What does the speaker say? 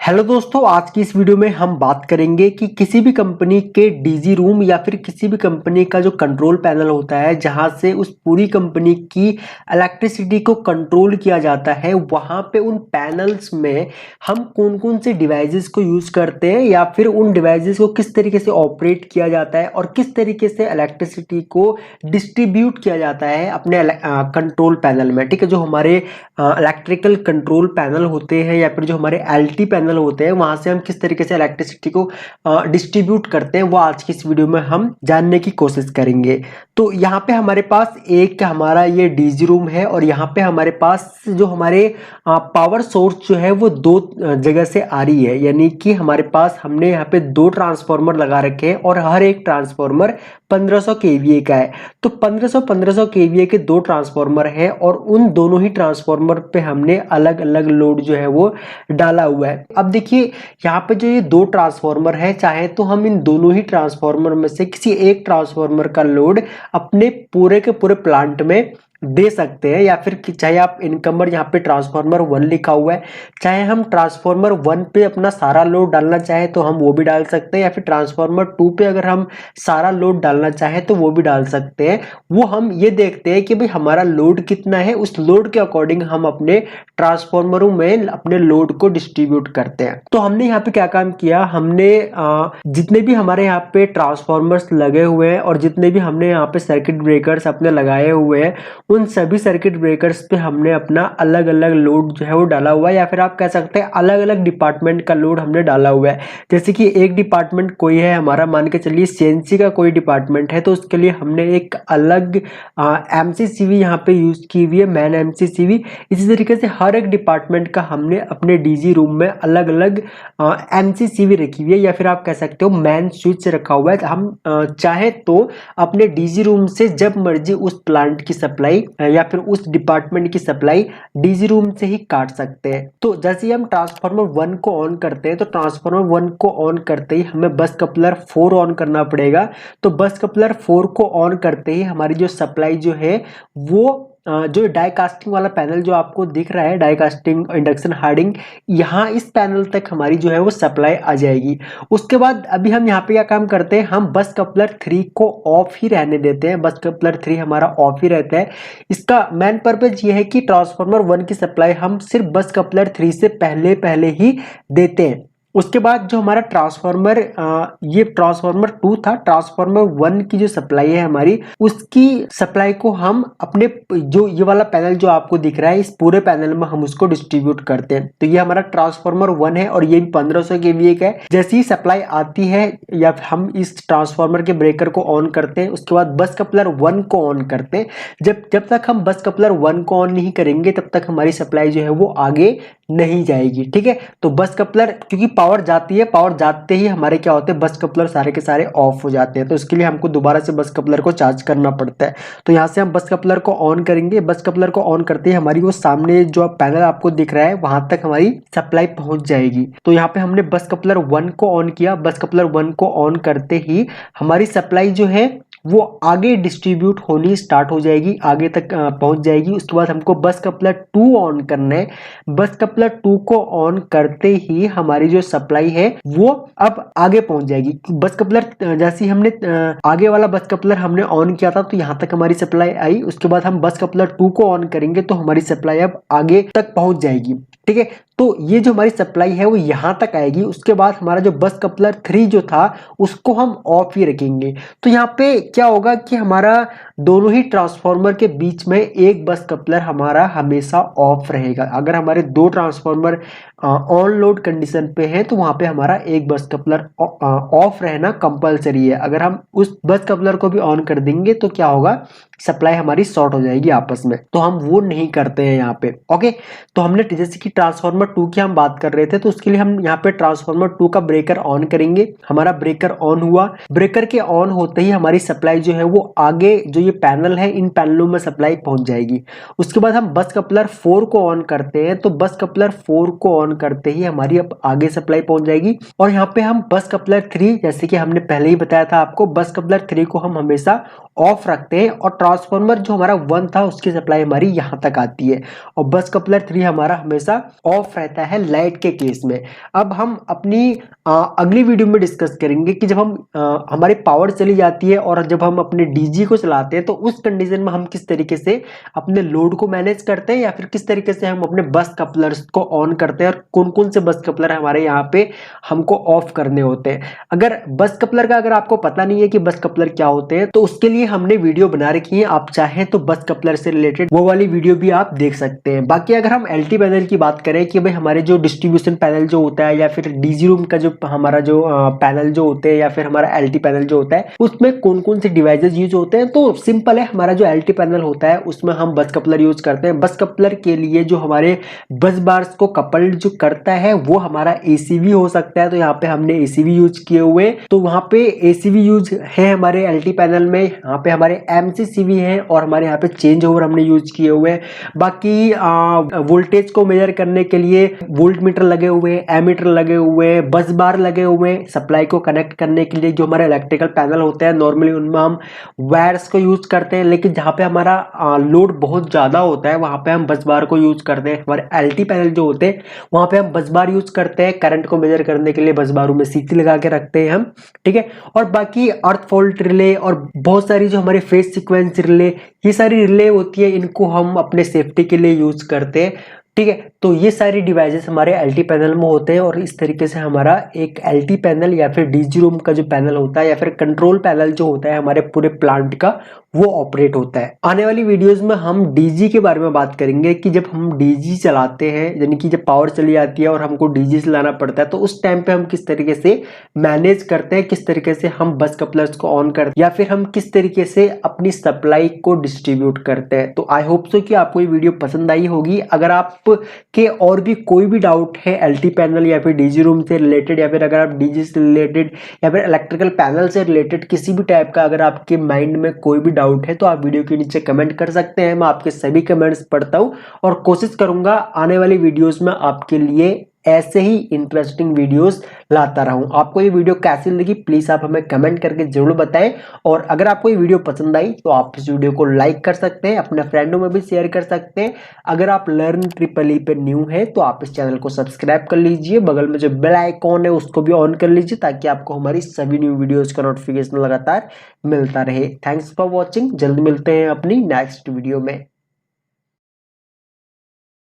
Hello दोस्तों, आज की इस वीडियो में हम बात करेंगे कि किसी भी कंपनी के डीजी रूम या फिर किसी भी कंपनी का जो कंट्रोल पैनल होता है जहां से उस पूरी कंपनी की इलेक्ट्रिसिटी को कंट्रोल किया जाता है, वहां पे उन पैनल्स में हम कौन कौन से डिवाइसेस को यूज करते हैं या फिर उन डिवाइसेस को किस तरीके से ऑपरेट किया जाता है और किस तरीके से इलेक्ट्रिसिटी को डिस्ट्रीब्यूट किया जाता है अपने कंट्रोल पैनल में। ठीक है, जो हमारे इलेक्ट्रिकल कंट्रोल पैनल होते हैं या फिर जो हमारे एलटी पैनल होते हैं वहां से हम किस तरीके से इलेक्ट्रिसिटी को डिस्ट्रीब्यूट करते हैं, वो आज की इस वीडियो में हम जानने की कोशिश करेंगे। तो यहाँ पे हमारे पास एक हमारा ये डीजी रूम है और यहाँ पे हमारे पास जो हमारे पावर सोर्स जो है वो दो जगह से आ रही है, यानी कि हमारे पास हमने यहाँ पे दो ट्रांसफार्मर लगा रखे हैं और हर एक ट्रांसफार्मर 1500 केवीए का है। तो 1500 केवीए के दो ट्रांसफार्मर है और उन दोनों ही ट्रांसफार्मर पे हमने अलग अलग लोड जो है वो डाला हुआ है। अब देखिए यहाँ पे जो ये दो ट्रांसफार्मर है, चाहे तो हम इन दोनों ही ट्रांसफार्मर में से किसी एक ट्रांसफार्मर का लोड अपने पूरे के पूरे प्लांट में दे सकते हैं, या फिर चाहे आप इनकमर यहाँ पे ट्रांसफार्मर 1 लिखा हुआ है, चाहे हम ट्रांसफार्मर 1 पे अपना सारा लोड डालना चाहे तो हम वो भी डाल सकते हैं, या फिर ट्रांसफार्मर 2 पे अगर हम सारा लोड डालना चाहे तो वो भी डाल सकते हैं। वो हम ये देखते हैं कि भाई हमारा लोड कितना है, उस लोड के अकॉर्डिंग हम अपने ट्रांसफार्मरों में अपने लोड को डिस्ट्रीब्यूट करते हैं। तो हमने यहाँ पे क्या काम किया, हमने जितने भी हमारे यहाँ पे ट्रांसफार्मर्स लगे हुए हैं और जितने भी हमने यहाँ पे सर्किट ब्रेकर्स अपने लगाए हुए हैं, उन सभी सर्किट ब्रेकर्स पे हमने अपना अलग अलग लोड जो है वो डाला हुआ है, या फिर आप कह सकते हैं अलग अलग डिपार्टमेंट का लोड हमने डाला हुआ है। जैसे कि एक डिपार्टमेंट कोई है हमारा, मान के चलिए सीएनसी का कोई डिपार्टमेंट है, तो उसके लिए हमने एक अलग एमसीसीवी यहाँ पे यूज की हुई है, मैन एमसीसीवी। इसी तरीके से हर एक डिपार्टमेंट का हमने अपने डीजी रूम में अलग अलग एमसीसीवी रखी हुई है, या फिर आप कह सकते हो मैन स्विच रखा हुआ है। हम चाहे तो अपने डीजी रूम से जब मर्जी उस प्लांट की सप्लाई या फिर उस डिपार्टमेंट की सप्लाई डीजी रूम से ही काट सकते हैं। तो जैसे ही हम ट्रांसफार्मर 1 को ऑन करते हैं, तो ट्रांसफार्मर 1 को ऑन करते ही हमें बस कपलर 4 ऑन करना पड़ेगा। तो बस कपलर 4 को ऑन करते ही हमारी जो सप्लाई जो है वो जो डाई कास्टिंग वाला पैनल जो आपको दिख रहा है, डाई कास्टिंग इंडक्शन हार्डिंग, यहाँ इस पैनल तक हमारी जो है वो सप्लाई आ जाएगी। उसके बाद अभी हम यहाँ पे क्या काम करते हैं, हम बस कपलर 3 को ऑफ ही रहने देते हैं। बस कपलर 3 हमारा ऑफ ही रहता है। इसका मेन पर्पज ये है कि ट्रांसफार्मर 1 की सप्लाई हम सिर्फ बस कपलर 3 से पहले पहले ही देते हैं। उसके बाद जो हमारा ट्रांसफार्मर ये ट्रांसफार्मर 2 था, ट्रांसफार्मर 1 की जो सप्लाई है हमारी, उसकी सप्लाई को हम अपने जो ये वाला पैनल जो आपको दिख रहा है, इस पूरे पैनल में हम उसको डिस्ट्रीब्यूट करते हैं। तो ये हमारा ट्रांसफार्मर 1 है और ये भी 1500 केवीए का है। जैसे ही सप्लाई आती है या हम इस ट्रांसफार्मर के ब्रेकर को ऑन करते हैं, उसके बाद बस कपलर 1 को ऑन करते हैं। जब तक हम बस कपलर 1 को ऑन नहीं करेंगे तब तक हमारी सप्लाई जो है वो आगे नहीं जाएगी। ठीक है, तो बस कपलर, क्योंकि पावर जाती है, पावर जाते ही हमारे क्या होते हैं, बस कपलर सारे के सारे ऑफ हो जाते हैं। तो इसके लिए हमको दोबारा से बस कपलर को चार्ज करना पड़ता है। तो यहाँ से हम बस कपलर को ऑन करेंगे। बस कपलर को ऑन करते ही हमारी वो सामने जो पैनल आपको दिख रहा है वहां तक हमारी सप्लाई पहुंच जाएगी। तो यहाँ पे हमने बस कपलर 1 को ऑन किया। बस कपलर 1 को ऑन करते ही हमारी सप्लाई जो है वो आगे डिस्ट्रीब्यूट होनी स्टार्ट हो जाएगी, आगे तक पहुंच जाएगी। उसके बाद हमको बस कपलर 2 ऑन करना है। बस कपलर 2 को ऑन करते ही हमारी जो सप्लाई है वो अब आगे पहुंच जाएगी। बस कपलर जैसे हमने आगे वाला बस कपलर हमने ऑन किया था तो यहाँ तक हमारी सप्लाई आई। उसके बाद हम बस कपलर 2 को ऑन करेंगे तो हमारी सप्लाई अब आगे तक पहुंच जाएगी। ठीक है, तो ये जो हमारी सप्लाई है वो यहाँ तक आएगी। उसके बाद हमारा जो बस कपलर 3 जो था उसको हम ऑफ ही रखेंगे। तो यहाँ पे क्या होगा कि हमारा दोनों ही ट्रांसफार्मर के बीच में एक बस कपलर हमारा हमेशा ऑफ रहेगा। अगर हमारे दो ट्रांसफार्मर ऑन लोड कंडीशन पे है तो वहां पे हमारा एक बस कपलर ऑफ रहना कंपलसरी है। अगर हम उस बस कपलर को भी ऑन कर देंगे तो क्या होगा, सप्लाई हमारी शॉर्ट हो जाएगी आपस में। तो हम वो नहीं करते हैं यहाँ पे। ओके, तो हमने जैसे कि ट्रांसफार्मर 2 की हम बात कर रहे थे, तो उसके लिए हम यहाँ पे ट्रांसफार्मर 2 का ब्रेकर ऑन करेंगे। हमारा ब्रेकर ऑन हुआ। ब्रेकर के ऑन होते ही हमारी सप्लाई जो है वो आगे जो ये पैनल है, इन पैनलों में सप्लाई पहुंच जाएगी। उसके बाद हम बस कपलर 4 को ऑन करते हैं। तो बस कपलर 4 को ऑन करते ही हमारी अब आगे सप्लाई पहुंच जाएगी। और यहाँ पे हम बस कपलर 3, जैसे कि हमने पहले ही बताया था आपको, बस कपलर 3 को हम हमेशा ऑफ रखते हैं और ट्रांसफार्मर जो हमारा 1 था उसकी सप्लाई हमारी यहाँ तक आती है और बस कपलर 3 हमारा हमेशा ऑफ रहता है लाइट के केस में। अब हम अपनी अगली वीडियो में डिस्कस करेंगे कि जब हम हमारी पावर चली जाती है और जब हम अपने डीजी को चलाते हैं तो उस कंडीशन में हम किस तरीके से अपने लोड को मैनेज करते हैं या फिर किस तरीके से हम अपने बस कपलर्स को ऑन करते हैं और कौन कौन से बस कपलर हमारे यहाँ पे हमको ऑफ करने होते हैं। अगर बस कपलर का अगर आपको पता नहीं है कि बस कपलर क्या होते हैं तो उसके लिए हमने वीडियो बना रखी है, आप चाहें तो बस कपलर से रिलेटेड वो वाली वीडियो भी आप देख सकते हैं। बाकी अगर हम एलटी पैनल की बात करें कि भाई हमारे जो डिस्ट्रीब्यूशन पैनल जो होता है या फिर डीजी रूम का जो हमारा जो पैनल जो होते हैं या फिर हमारा एलटी पैनल जो होता है उसमें कौन कौन से डिवाइसेस यूज होते हैं, तो सिंपल है। हमारा जो एलटी पैनल होता है उसमें हम बस कपलर यूज करते हैं। बस कपलर के लिए जो हमारे बस बार्स को कपल्ड जो करता है वो हमारा एसीवी हो सकता है, तो यहाँ पे हमने एसीवी यूज किए हुए, तो वहां पे एसीवी यूज है हमारे एलटी पैनल में। यहाँ पे हमारे एमसीसीवी है और हमारे यहाँ पे चेंज ओवर हमने यूज किए हुए हैं। बाकी वोल्टेज को मेजर करने के लिए वोल्ट मीटर लगे हुए, एमीटर लगे हुए, बस बार लगे हुए, सप्लाई को कनेक्ट करने के लिए जो हमारे इलेक्ट्रिकल पैनल होते हैं नॉर्मली उनमें हम वायर्स को यूज करते हैं, लेकिन जहाँ पे हमारा लोड बहुत ज्यादा होता है वहां पे हम बस बार को यूज करते हैं। हमारे एलटी पैनल जो होते हैं वहां पे हम बस बार यूज करते हैं, करंट को मेजर करने के लिए बस बारों में सीटी लगा के रखते हैं हम, ठीक है। और बाकी अर्थ फॉल्ट रिले और बहुत सारी जो हमारे फेज सीक्वेंस रिले, ये सारी रिले होती है, इनको हम अपने सेफ्टी के लिए यूज करते हैं, ठीक है। तो ये सारी डिवाइसेस हमारे एलटी पैनल में होते हैं और इस तरीके से हमारा एक एलटी पैनल या फिर डीजी रूम का जो पैनल होता है या फिर कंट्रोल पैनल जो होता है हमारे पूरे प्लांट का वो ऑपरेट होता है। आने वाली वीडियोस में हम डीजी के बारे में बात करेंगे कि जब हम डीजी चलाते हैं यानी कि जब पावर चली जाती है और हमको डीजी चलाना पड़ता है तो उस टाइम पे हम किस तरीके से मैनेज करते हैं, किस तरीके से हम बस कपलर्स को ऑन करते हैं या फिर हम किस तरीके से अपनी सप्लाई को डिस्ट्रीब्यूट करते हैं। तो आई होप सो कि आपको ये वीडियो पसंद आई होगी। अगर आप के और भी कोई भी डाउट है एलटी पैनल या फिर डीजी रूम से रिलेटेड या फिर अगर आप डीजी से रिलेटेड या फिर इलेक्ट्रिकल पैनल से रिलेटेड किसी भी टाइप का अगर आपके माइंड में कोई भी डाउट है तो आप वीडियो के नीचे कमेंट कर सकते हैं। मैं आपके सभी कमेंट्स पढ़ता हूं और कोशिश करूंगा आने वाली वीडियोस में आपके लिए ऐसे ही इंटरेस्टिंग वीडियोस लाता रहूं। आपको ये वीडियो कैसी लगी प्लीज आप हमें कमेंट करके जरूर बताएं और अगर आपको ये वीडियो पसंद आई तो आप इस वीडियो को लाइक कर सकते हैं, अपने फ्रेंडों में भी शेयर कर सकते हैं। अगर आप लर्न ट्रिपल ई पे न्यू है तो आप इस चैनल को सब्सक्राइब कर लीजिए, बगल में जो बेल आइकॉन है उसको भी ऑन कर लीजिए ताकि आपको हमारी सभी न्यू वीडियोज का नोटिफिकेशन लगातार मिलता रहे। थैंक्स फॉर वॉचिंग, जल्द मिलते हैं अपनी नेक्स्ट वीडियो में।